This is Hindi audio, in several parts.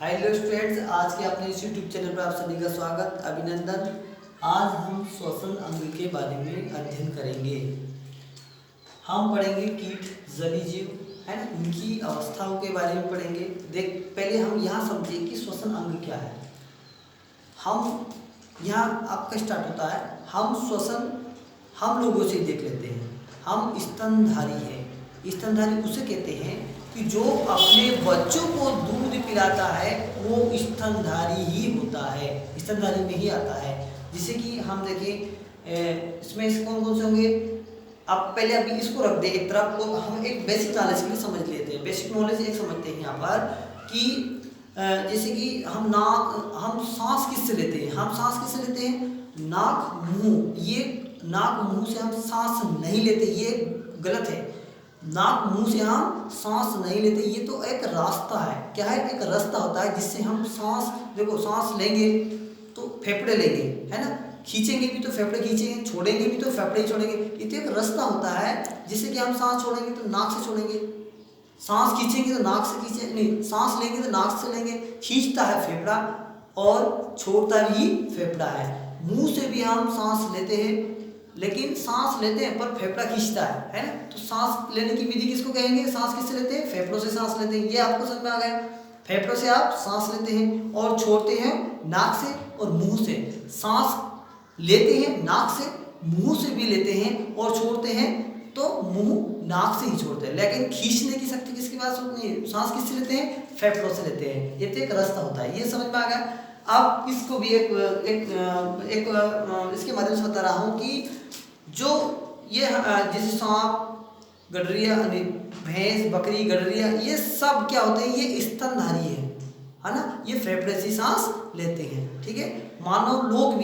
हेलो स्टूडेंट्स, आज के अपने इस यूट्यूब चैनल पर आप सभी का स्वागत, अभिनंदन। आज हम श्वसन अंग के बारे में अध्ययन करेंगे। हम पढ़ेंगे कीट, जलीय जीव, है ना, इनकी अवस्थाओं के बारे में पढ़ेंगे। पहले हम यहाँ समझिए कि श्वसन अंग क्या है। हम यहाँ आपका स्टार्ट होता है, हम लोगों से देख लेते हैं। हम स्तनधारी हैं। स्तनधारी उसे कहते हैं कि जो अपने बच्चों को दूध पिलाता है वो स्तनधारी ही होता है, स्तनधारी में ही आता है। जैसे कि हम देखें इसमें कौन कौन से होंगे। आप पहले अभी इसको रख दे एक तरफ, और हम एक बेसिक नॉलेज के लिए समझ लेते हैं। बेसिक नॉलेज एक समझते हैं यहाँ पर कि जैसे कि हम सांस किससे लेते हैं। हम सांस किससे लेते हैं? नाक मुंह। ये नाक मुंह से हम सांस नहीं लेते, ये गलत है। नाक मुंह से हम सांस नहीं लेते, ये तो एक रास्ता है। क्या है? एक रास्ता होता है जिससे हम सांस, देखो सांस लेंगे तो फेफड़े लेंगे, है ना, खींचेंगे भी तो फेफड़े खींचेंगे, छोड़ेंगे भी तो फेफड़े ही छोड़ेंगे। ये तो एक रास्ता होता है जिससे कि हम सांस छोड़ेंगे तो नाक से छोड़ेंगे, सांस खींचेंगे तो नाक से खींचे, नहीं सांस लेंगे तो नाक से लेंगे। खींचता है फेफड़ा और छोड़ता भी फेफड़ा है। मुंह से भी हम सांस लेते हैं, लेकिन सांस लेते हैं पर फेफड़ा खींचता है ना। तो सांस लेने की विधि किसको कहेंगे? सांस किससे लेते हैं? फेफड़ों से सांस लेते हैं। ये आपको समझ में आ गया। फेफड़ों से आप सांस लेते हैं और छोड़ते हैं नाक से और मुंह से। सांस लेते हैं नाक से, मुंह से भी लेते हैं, और छोड़ते हैं तो मुंह नाक से ही छोड़ते हैं। लेकिन खींचने की शक्ति किसके पास होती है? सांस किससे लेते हैं? फेफड़ों से लेते हैं। ये तो एक रास्ता होता है, ये समझ में आ गया। अब इसको भी एक इसके माध्यम से बता रहा हूँ कि जो ये जैसे सांप, गडरिया, भैंस, बकरी, गडरिया, ये सब क्या होते हैं? ये स्तनधारी है ना। ये फेफड़े से सांस लेते हैं, ठीक है। मानव लोग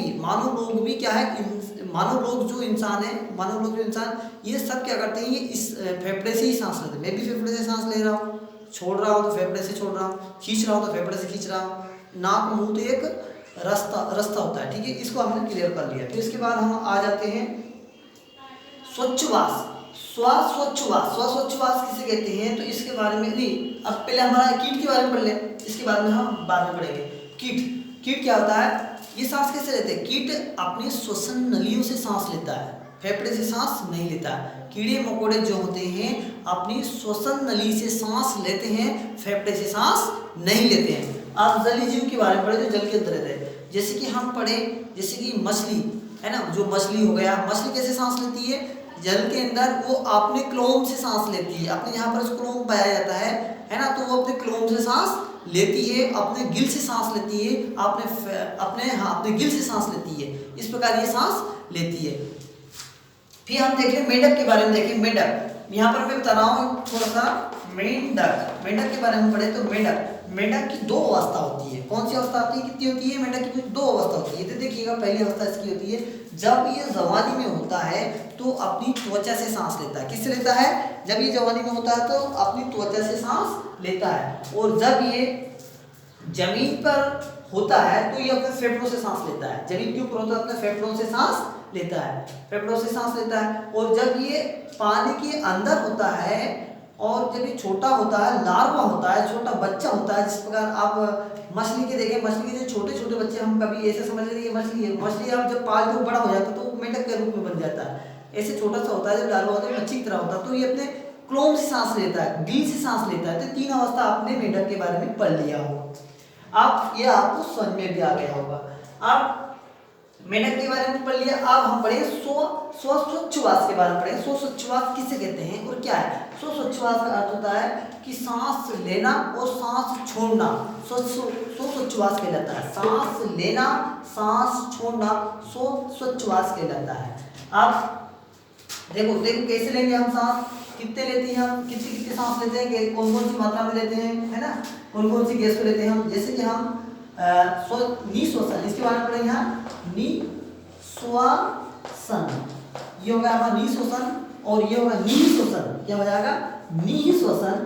भी क्या है? मानव लोग जो इंसान ये सब क्या करते हैं? ये इस फेफड़े से ही सांस लेते हैं। मैं भी फेफड़े से सांस ले रहा हूँ, छोड़ रहा हूँ तो फेफड़े से छोड़ रहा हूँ, खींच रहा हूँ तो फेफड़े से खींच रहा हूँ। नाक मुंह तो एक रास्ता होता है, ठीक है। इसको हमने क्लियर कर लिया। तो इसके बाद हम आ जाते हैं स्वच्छवास। स्वच्छवास किसे कहते हैं? तो इसके बारे में नहीं, अब पहले हमारा कीट के बारे में पढ़ ले, इसके बारे में हम बाद में पढ़ेंगे। कीट क्या होता है? ये सांस कैसे लेते हैं? कीट अपने श्वसन नलियों से सांस लेता है, फेफड़े से सांस नहीं लेता। कीड़े मकोड़े जो होते हैं अपनी श्वसन नली से सांस लेते हैं, फेफड़े से सांस नहीं लेते हैं। आप जलीय जीव के बारे में पढ़े जो जल के अंदर रहते हैं। जैसे कि हम पढ़े, जैसे कि मछली है ना, जो मछली हो गया, मछली कैसे सांस लेती है? जल के अंदर वो अपने क्लोम से सांस लेती है। अपने यहाँ पर क्लोम पाया जाता है ना, तो वो अपने क्लोम से सांस लेती है, अपने गिल से सांस लेती है, अपने गिल से सांस लेती है। इस प्रकार ये सांस लेती है। फिर हम देखें मेंढक के बारे में। देखें मेंढक, यहाँ पर मैं बता रहा हूँ थोड़ा सा। मेंढक के बारे में पढ़े तो मेंढक की दो अवस्था होती है। कौन सी अवस्था होती है? कितनी होती है? मेंढक की दो अवस्था होती है। तो देखिएगा, पहली अवस्था इसकी होती है जब ये जवानी में होता है तो अपनी त्वचा से सांस लेता है। किससे लेता है? जब ये जवानी में होता है तो अपनी त्वचा से सांस लेता है। और जब ये जमीन पर होता है तो ये अपने फेफड़ों से सांस लेता है। जमीन के ऊपर होता है अपने फेफड़ों से सांस लेता है, फेफड़ों से सांस लेता है। और जब ये पानी के अंदर होता है और जब ये छोटा होता है, लार्वा होता है, छोटा बच्चा होता है, जिस प्रकार आप मछली के देखें, मछली के जो छोटे छोटे बच्चे, हम कभी ऐसे समझ लेते हैं मछली है। मछली आप जब पाल के बड़ा हो जाता है तो मेंढक के रूप में बन जाता है। ऐसे छोटा सा होता है, जब लार्वा होता है मच्छी की तरह होता है, तो ये अपने क्लोम से सांस लेता है, गिल से सांस लेता है। तो तीन अवस्था आपने मेंढक के बारे में पढ़ लिया हो। ये आपको समझ में भी आ गया होगा। अब मेंढक के बारे में पढ़ लिया। अब हम पढ़े स्वच्छवास के बारे में पढ़े। स्वच्छवास किसे कहते हैं और क्या है? स्वच्छवास का अर्थ होता है कि सांस लेना और सांस छोड़ना। स्वच्छवास कहलाता है। सांस लेना, सांस छोड़ना स्वच्छवास कहलाता है। अब देखो कैसे लेंगे हम सांस, कितने लेते हैं हम, कितनी सांस लेते हैं, कौन कौन सी मात्रा में लेते हैं, है ना, कौन कौन सी गैस को लेते हैं हम। जैसे कि हम निश्वासन, इसके बारे में पढ़ेंगे यहाँ। निश्वासन, ये होगा हमारा निश्वासन, और ये होगा निःश्वासन। क्या हो जाएगा? निःश्वासन,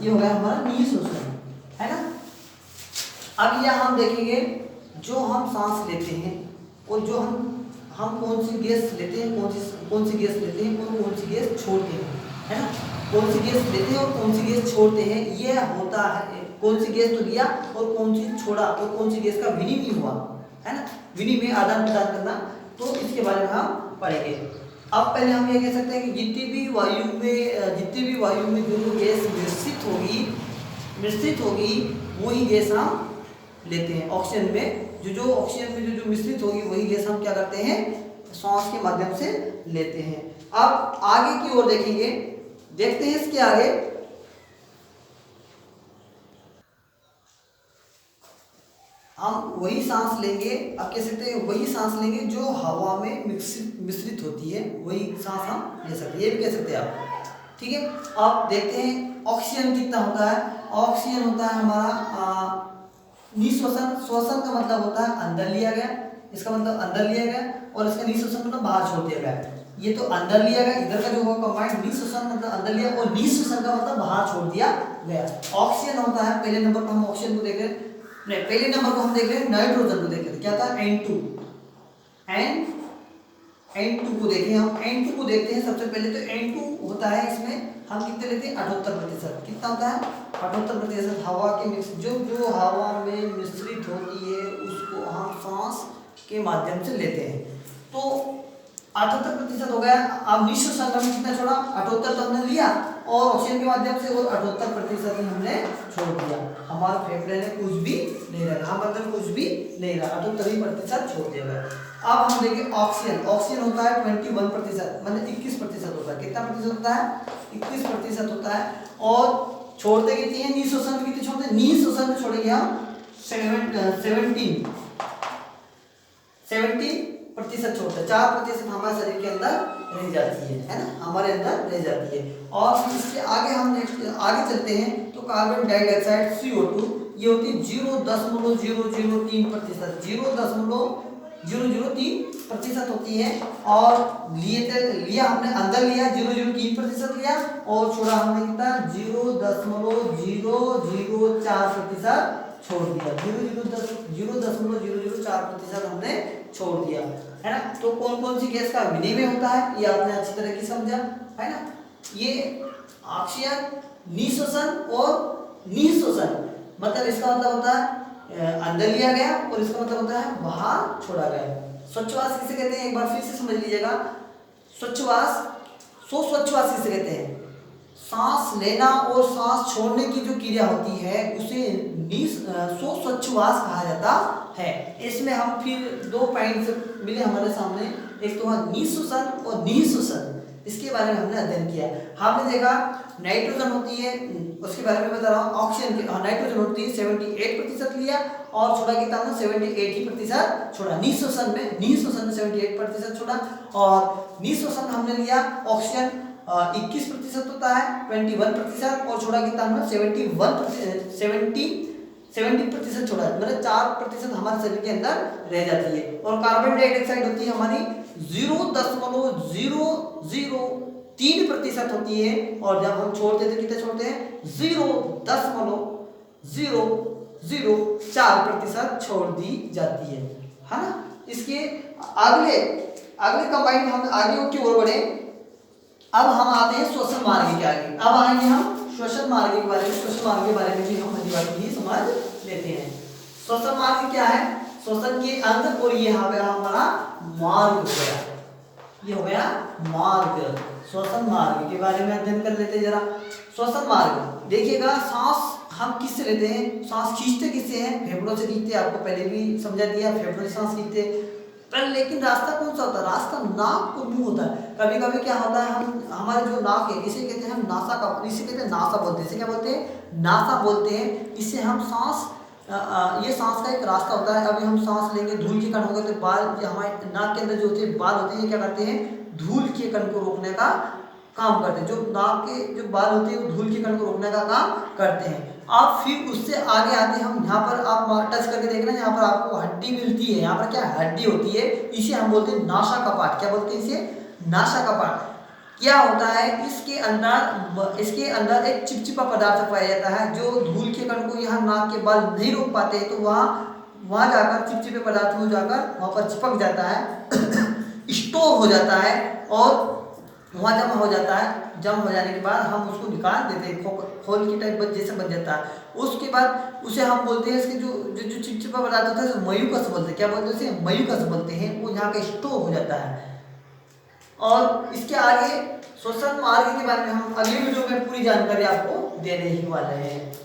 ये होगा हमारा निःश्वासन, है ना। अब यह हम देखेंगे जो हम सांस लेते हैं और जो हम कौन सी गैस लेते हैं, कौन सी गैस लेते हैं और कौन सी गैस छोड़ते हैं, है ना। कौन सी गैस लेते हैं और कौन सी गैस छोड़ते हैं, ये होता है कौन सी गैस तो लिया और कौन सी छोड़ा और कौन सी गैस का विनिमय हुआ, है ना, विनिमय आदान प्रदान करना, तो इसके बारे में हम पढ़ेंगे। अब पहले हम ये कह सकते हैं कि जितनी भी वायु में जो गैस मिश्रित होगी वही गैस हम लेते हैं। ऑक्सीजन में जो ऑक्सीजन में जो मिश्रित होगी वही गैस हम क्या करते हैं, सांस के माध्यम से लेते हैं। अब आगे की ओर देखेंगे, देखते हैं इसके आगे। हम वही सांस लेंगे, आप कह सकते हैं वही सांस लेंगे जो हवा में मिश्रित होती है, वही सांस हम ले सकते हैं, ये भी कह सकते हैं आप, ठीक है। अब देखते हैं ऑक्सीजन कितना होता है। ऑक्सीजन होता है हमारा निःश्वसन। श्वसन का मतलब होता है अंदर लिया गया, इसका मतलब अंदर लिया गया, और इसका निःश्वसन मतलब बाहर छोड़ दिया गया। ये तो अंदर लिया गया, इधर का जो होगा कंबाइंड, निःश्वसन मतलब अंदर लिया और निःश्वसन का मतलब बाहर छोड़ दिया गया। ऑक्सीजन होता है, पहले नंबर पर हम ऑक्सीजन को देख रहे हैं, नहीं पहले नंबर को हम देख रहे हैं नाइट्रोजन को देख रहे हैं, क्या था N2 को देखें हम। N2 को देखते हैं सबसे पहले। तो N2 होता है, इसमें हम कितने लेते हैं 78%। कितना होता है 78%। हवा के मिक्स जो हवा में मिश्रित होती है उसको हम सांस के माध्यम से लेते हैं। तो 78% हो गया। अब निःश्वसन का कितना छोड़ा, 78 तो हमने लिया और ऑक्सीजन के माध्यम से वो 78% ही हमने छोड़ दिया। हमारे फेफड़े ने कुछ भी नहीं रखा, हम अंदर कुछ भी नहीं रहा, 78% छोड़ दिया गया। अब हम देखें ऑक्सीजन। ऑक्सीजन होता है 21%, मतलब 21% होता है। कितना प्रतिशत होता है, 21% होता है। और छोड़ते कितनी है, निःश्वसन में कितनी छोड़ते हैं, निःश्वसन में छोड़ेंगे हम 17% छोड़ते हैं। 4% हमारे शरीर के अंदर रह जाती है ना, हमारे अंदर रह जाती है। और इसके आगे हम नेक्स्ट आगे चलते हैं तो कार्बन डाइऑक्साइड CO2 ये होती है 0.003%, 0.003% होती है। और लिया हमने अंदर लिया 0.003% लिया और छोड़ा हमने कितना 0.004% छोड़ दिया। 0.004% हमने छोड़ दिया, है ना। तो कौन कौन सी गैस का विनिमय होता है ये आपने अच्छी तरह की समझा, है ना। ये ऑक्सीजन, निःश्वसन और निःश्वसन, मतलब इसका मतलब होता है अंदर लिया गया और इसका मतलब होता है बाहर छोड़ा गया। स्वच्छवास किसे कहते हैं, एक बार फिर से समझ लीजिएगा। स्वच्छवास किसे कहते हैं, सांस लेना और सांस छोड़ने की जो क्रिया होती है उसे स्वच्छवास कहा जाता है। इसमें हम फिर 2 पॉइंट्स मिले हमारे सामने, एक तो निःश्वसन और निःश्वसन, इसके बारे में हमने अध्ययन किया। हमने देखा नाइट्रोजन होती है, उसके बारे में बता रहा हूँ। ऑक्सीजन की नाइट्रोजन होती है 78% लिया और छोड़ा कितना हमने 78% छोड़ा। निःश्वसन में 78% छोड़ा और निःश्वसन हमने लिया ऑक्सीजन 21% होता है, 21% और छोड़ा कितना हमने 70% छोड़ा, मतलब 4% हमारे शरीर के अंदर रह जाती है। और कार्बन डाइऑक्साइड होती है हमारी 0.003% होती है और जब हम छोड़ते थे कितने छोड़ते हैं 0.004% छोड़ दी जाती है ना। इसके अगले कंबाइंड हम आगे की ओर बढ़े। अब हम आते हैं श्वसन मार्ग के आगे। अब आएंगे हम श्वसन मार्ग के बारे में। श्वसन मार्ग के बारे में भी हम ही समझ लेते हैं। श्वसन मार्ग क्या है, श्वसन के अंग, और ये हमारा मार्ग हो गया, ये हो गया मार्ग। श्वसन मार्ग के बारे में अध्ययन कर लेते हैं जरा। श्वसन मार्ग देखिएगा, सांस हम किससे लेते हैं, सांस खींचते किससे हैं, फेफड़ों से खींचते हैं, आपको पहले भी समझा दिया, फेफड़ों से सांस खींचते हैं। लेकिन रास्ता कौन सा होता है, रास्ता नाक और मुंह होता है। कभी कभी क्या होता है, हम हमारे जो नाक है इसे कहते हैं हम नासा का, इसे कहते हैं नासा बोलते हैं, इसे क्या बोलते हैं, नासा बोलते हैं। इससे हम सांस ये सांस का एक रास्ता होता है। अभी हम सांस लेंगे, धूल के कण होंगे तो बाल, हमारे नाक के अंदर जो होते हैं बाल होते हैं, ये क्या करते हैं, धूल के कण को रोकने का काम करते हैं। जो नाक के जो बाल होते हैं वो धूल के कण को रोकने का काम करते हैं। आप फिर उससे आगे आते हम, यहाँ पर आप टच करके देखना, यहाँ पर आपको हड्डी मिलती है। यहाँ पर क्या हड्डी होती है, इसे हम बोलते हैं नासा कपाट। क्या बोलते हैं इसे, नासा कपाट। क्या होता है, इसके अंदर एक चिपचिपा पदार्थ पाया जाता है जो धूल के कण को यहाँ नाक के बाल नहीं रोक पाते हैं, तो वहाँ जाकर चिपचिपे पदार्थ में जाकर वहाँ पर चिपक जाता है स्टोर हो जाता है और वहाँ जमा हो जाता है। जम हो जाने के बाद हम उसको निकाल देते हैं, खोल की टाइप जैसे बन जाता है। उसके बाद उसे हम बोलते हैं, इसके जो जो जो चिपचिपा पदार्थ होता है उसे मयूकस बोलते हैं। क्या बोलते हैं? उसे मयूकस बोलते हैं। वो यहाँ पे स्टोर हो जाता है। और इसके आगे श्वसन मार्ग के बारे में हम अगले वीडियो में पूरी जानकारी आपको देने ही वाले हैं।